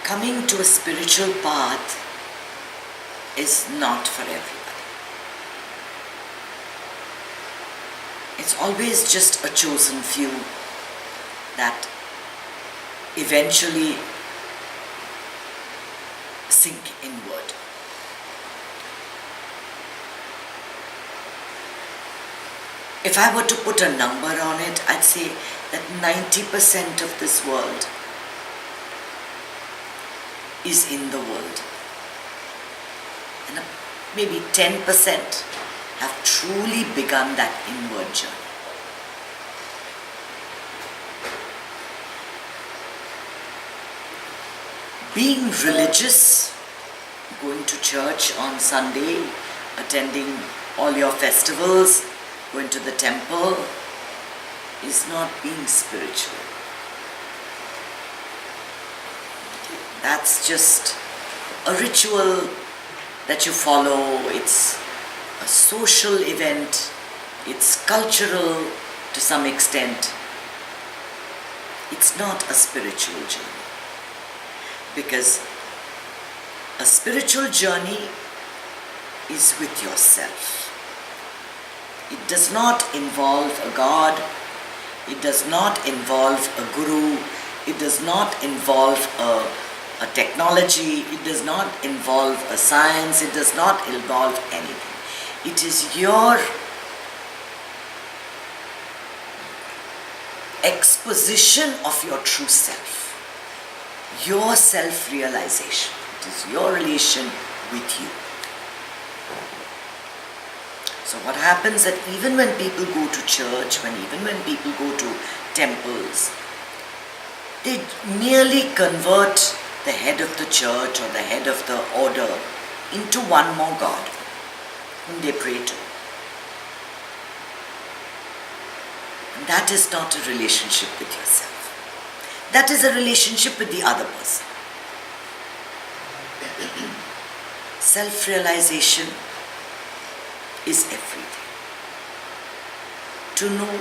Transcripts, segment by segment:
coming to a spiritual path is not for everybody. It's always just a chosen few that eventually sink inward. If I were to put a number on it, I'd say that 90% of this world is in the world. And maybe 10% have truly begun that inward journey. Being religious, going to church on Sunday, attending all your festivals, going to the temple, is not being spiritual. That's just a ritual that you follow. It's a social event. It's cultural to some extent. It's not a spiritual journey. Because a spiritual journey is with yourself. It does not involve a God. It does not involve a guru. It does not involve a technology. It does not involve a science. It does not involve anything. It is your exposition of your true self. Your self-realization. It is your relation with you. So what happens that even when people go to church, even when people go to temples, they merely convert the head of the church or the head of the order into one more God whom they pray to. And that is not a relationship with yourself. That is a relationship with the other person. Self-realization is everything. To know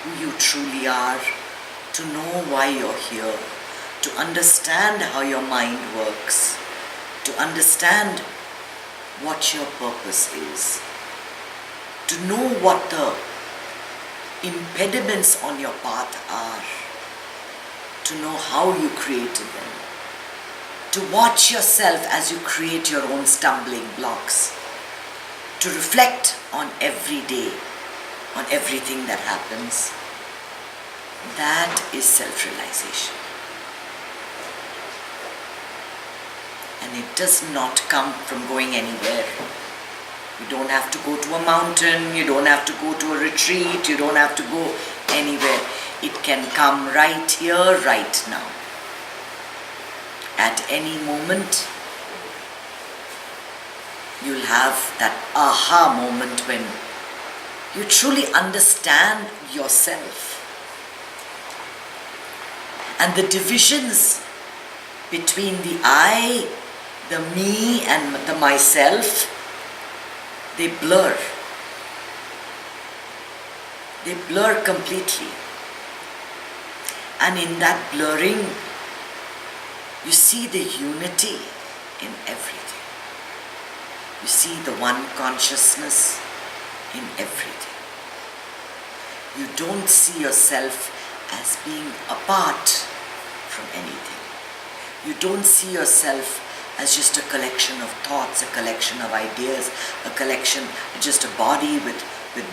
who you truly are, to know why you're here, to understand how your mind works, to understand what your purpose is, to know what the impediments on your path are, to know how you created them, to watch yourself as you create your own stumbling blocks, to reflect on every day, on everything that happens. That is self-realization. And it does not come from going anywhere. You don't have to go to a mountain, you don't have to go to a retreat, you don't have to go anywhere. It can come right here, right now. At any moment, you'll have that aha moment when you truly understand yourself. And the divisions between the I, the me, and the myself, they blur. They blur completely. And in that blurring, you see the unity in everything. You see the one consciousness in everything. You don't see yourself as being apart from anything. You don't see yourself as just a collection of thoughts, a collection of ideas, a collection, just a body with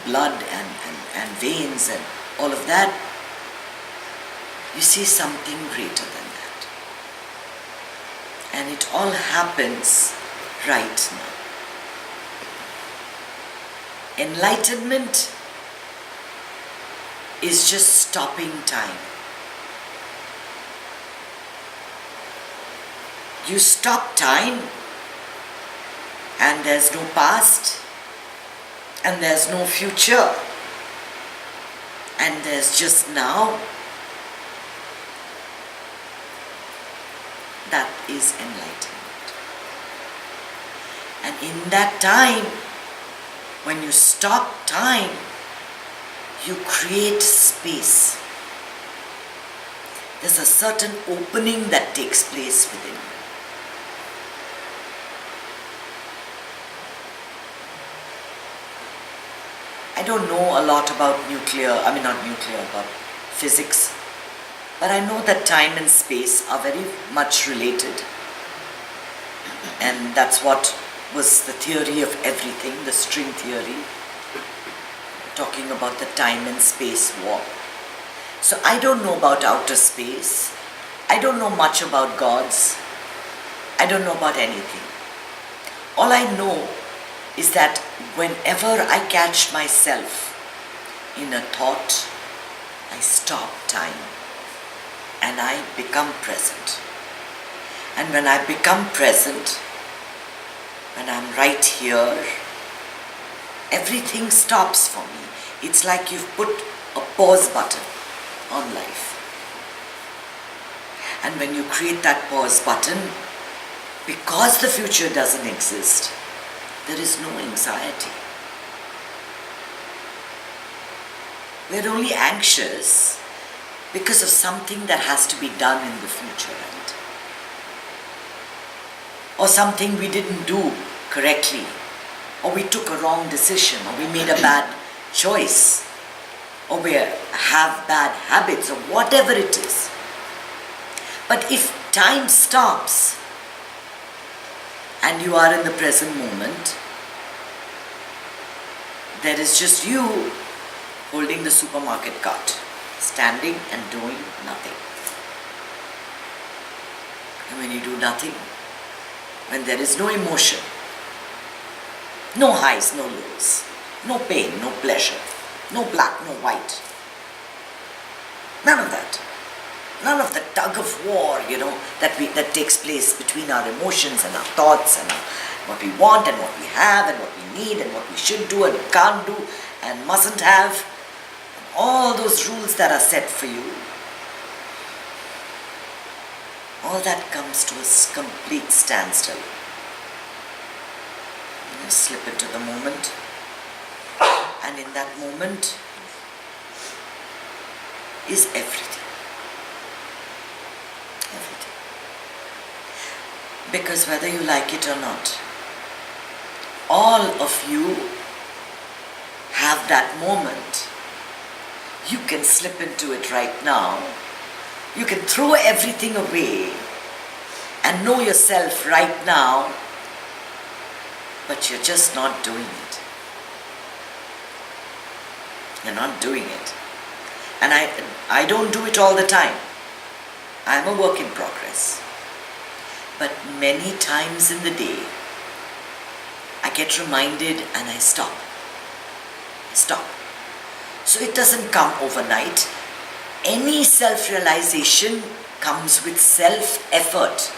blood and veins and all of that. You see something greater than that. And it all happens right now. Enlightenment is just stopping time. You stop time and there's no past and there's no future and there's just now. That is enlightenment. And in that time, when you stop time, you create space. There's a certain opening that takes place within you. I don't know a lot about about physics, but I know that time and space are very much related. And that's what was the theory of everything, the string theory, talking about the time and space warp. So I don't know about outer space. I don't know much about gods. I don't know about anything. All I know is that whenever I catch myself in a thought, I stop time and I become present. And when I become present, when I'm right here, everything stops for me. It's like you've put a pause button on life. And when you create that pause button, because the future doesn't exist, there is no anxiety. We're only anxious because of something that has to be done in the future, right? Or something we didn't do correctly, or we took a wrong decision, or we made a bad choice, or we have bad habits, or whatever it is. But if time stops and you are in the present moment, there is just you holding the supermarket cart, standing and doing nothing. And when you do nothing, when there is no emotion, no highs, no lows, no pain, no pleasure, no black, no white, none of that. None of the tug of war, that takes place between our emotions and our thoughts and what we want and what we have and what we need and what we should do and can't do and mustn't have. And all those rules that are set for you. All that comes to a complete standstill. You slip into the moment, and in that moment is everything. Everything. Because whether you like it or not, all of you have that moment. You can slip into it right now. You can throw everything away and know yourself right now, but you're just not doing it. You're not doing it. And I don't do it all the time. I'm a work in progress. But many times in the day, I get reminded and I stop. Stop. So it doesn't come overnight. Any self-realization comes with self-effort.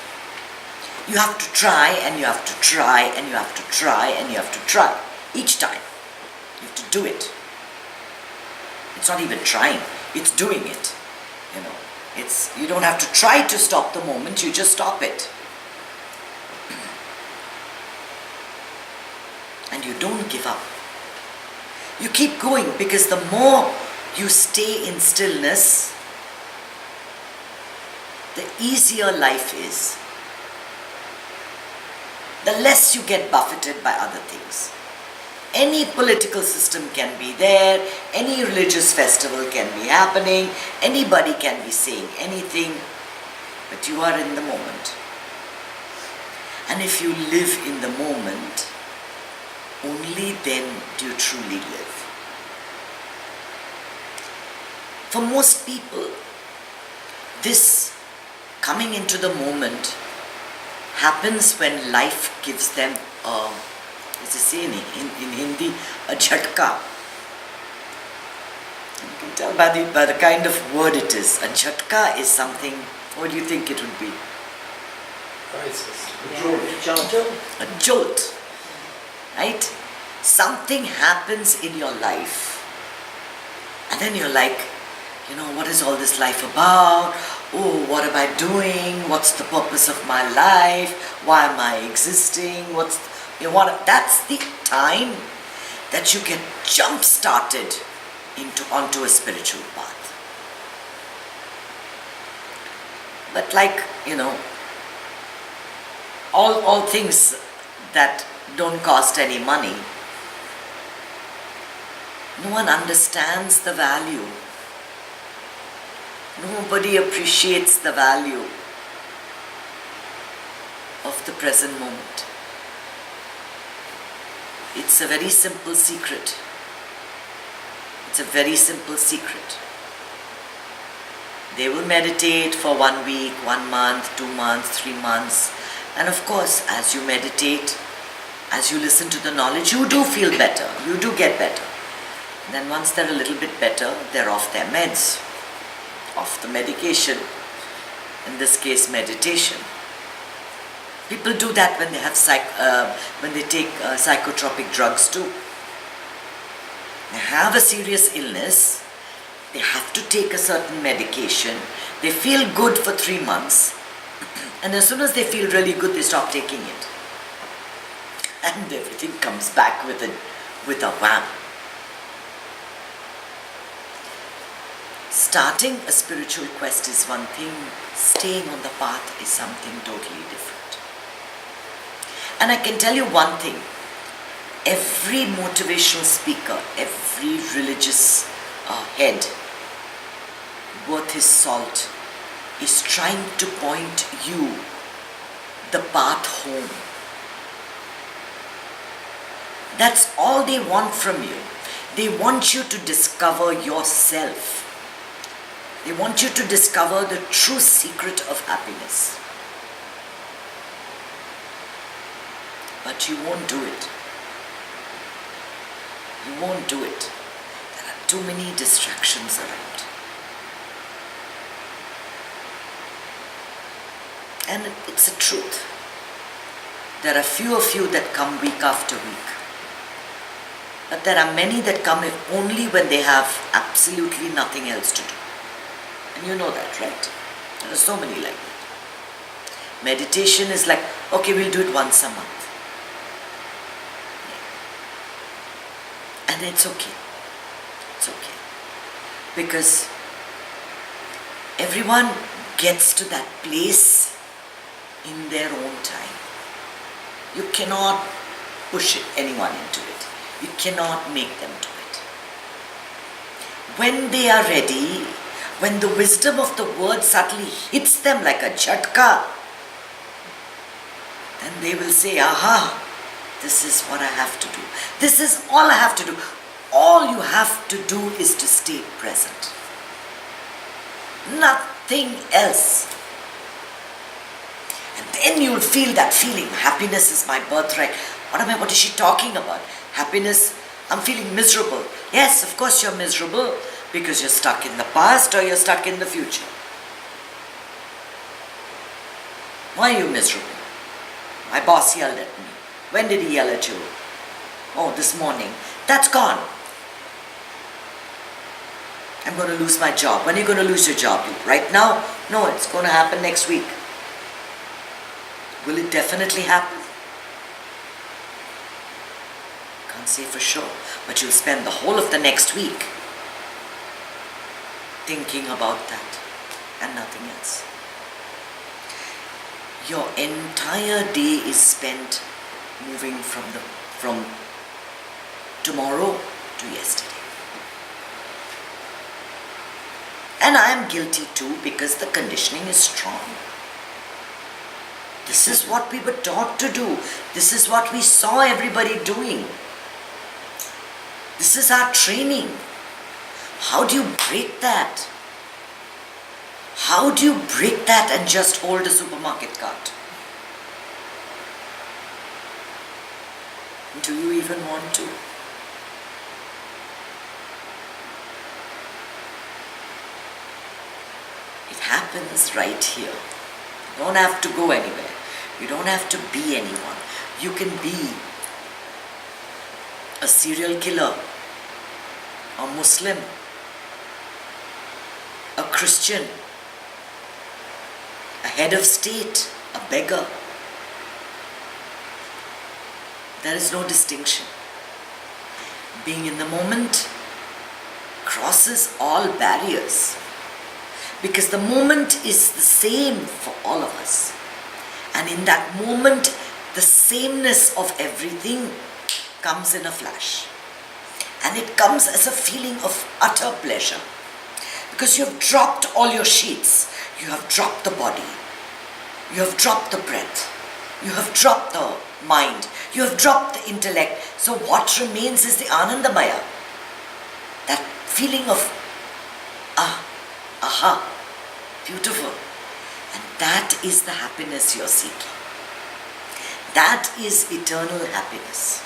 You have to try and you have to try and you have to try and you have to try. Each time. You have to do it. It's not even trying. It's doing it. You don't have to try to stop the moment, you just stop it. And you don't give up. You keep going, because the more you stay in stillness, the easier life is. The less you get buffeted by other things. Any political system can be there, any religious festival can be happening, anybody can be saying anything, but you are in the moment. And if you live in the moment, only then do you truly live. For most people, this coming into the moment happens when life gives them as I say in Hindi, a jhatka. You can tell by the kind of word it is. A jhatka is something, what do you think it would be? A jolt. Right? Something happens in your life. And then you're like, what is all this life about? Oh, what am I doing? What's the purpose of my life? Why am I existing? That's the time that you get jump-started onto a spiritual path. But all things that don't cost any money, No one understands the value. Nobody appreciates the value of the present moment. It's a very simple secret. It's a very simple secret. They will meditate for 1 week, 1 month, 2 months, 3 months. And of course, as you meditate, as you listen to the knowledge, you do feel better. You do get better. Then once they're a little bit better, they're off their meds, off the medication. In this case, meditation. People do that when they have when they take psychotropic drugs too. They have a serious illness. They have to take a certain medication. They feel good for 3 months. And as soon as they feel really good, they stop taking it. And everything comes back with a wham. Starting a spiritual quest is one thing. Staying on the path is something totally different. And I can tell you one thing. Every motivational speaker, every religious head, worth his salt, is trying to point you the path home. That's all they want from you. They want you to discover yourself. They want you to discover the true secret of happiness. But you won't do it. You won't do it. There are too many distractions around. And it's a truth. There are few of you that come week after week. But there are many that come only when they have absolutely nothing else to do. And you know that, right? There are so many like that. Meditation is like, okay, we'll do it once a month. And it's okay. It's okay. Because everyone gets to that place in their own time. You cannot push anyone into it. You cannot make them do it. When they are ready, when the wisdom of the word subtly hits them like a jhatka, then they will say, aha, this is what I have to do. This is all I have to do. All you have to do is to stay present. Nothing else. And then you'll feel that feeling. Happiness is my birthright. What is she talking about? Happiness, I'm feeling miserable. Yes, of course you're miserable because you're stuck in the past or you're stuck in the future. Why are you miserable? My boss yelled at me. When did he yell at you? Oh, this morning. That's gone. I'm going to lose my job. When are you going to lose your job? Right now? No, it's going to happen next week. Will it definitely happen? Can't say for sure. But you'll spend the whole of the next week thinking about that and nothing else. Your entire day is spent moving from tomorrow to yesterday. And I am guilty too because the conditioning is strong. This is what we were taught to do. This is what we saw everybody doing. This is our training. How do you break that? How do you break that and just hold a supermarket cart? Do you even want to? It happens right here. You don't have to go anywhere. You don't have to be anyone. You can be a serial killer, a Muslim, a Christian, a head of state, a beggar. There is no distinction. Being in the moment crosses all barriers. Because the moment is the same for all of us. And in that moment, the sameness of everything comes in a flash. And it comes as a feeling of utter pleasure. Because you have dropped all your sheets. You have dropped the body. You have dropped the breath. You have dropped the mind. You have dropped the intellect. So what remains is the Anandamaya. That feeling of aha, beautiful. And that is the happiness you're seeking. That is eternal happiness.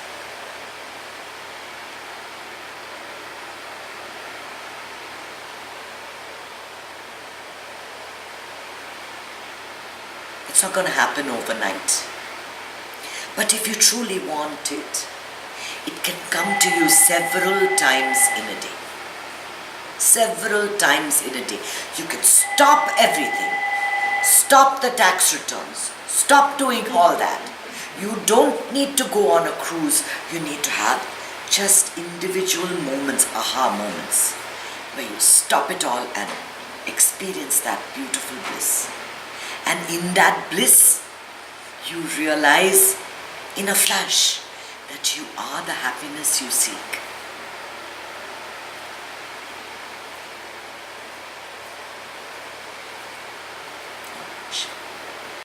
It's not going to happen overnight. But if you truly want it, it can come to you several times in a day. Several times in a day. You can stop everything. Stop the tax returns. Stop doing all that. You don't need to go on a cruise. You need to have just individual moments, aha moments, where you stop it all and experience that beautiful bliss. And in that bliss, you realize in a flash that you are the happiness you seek.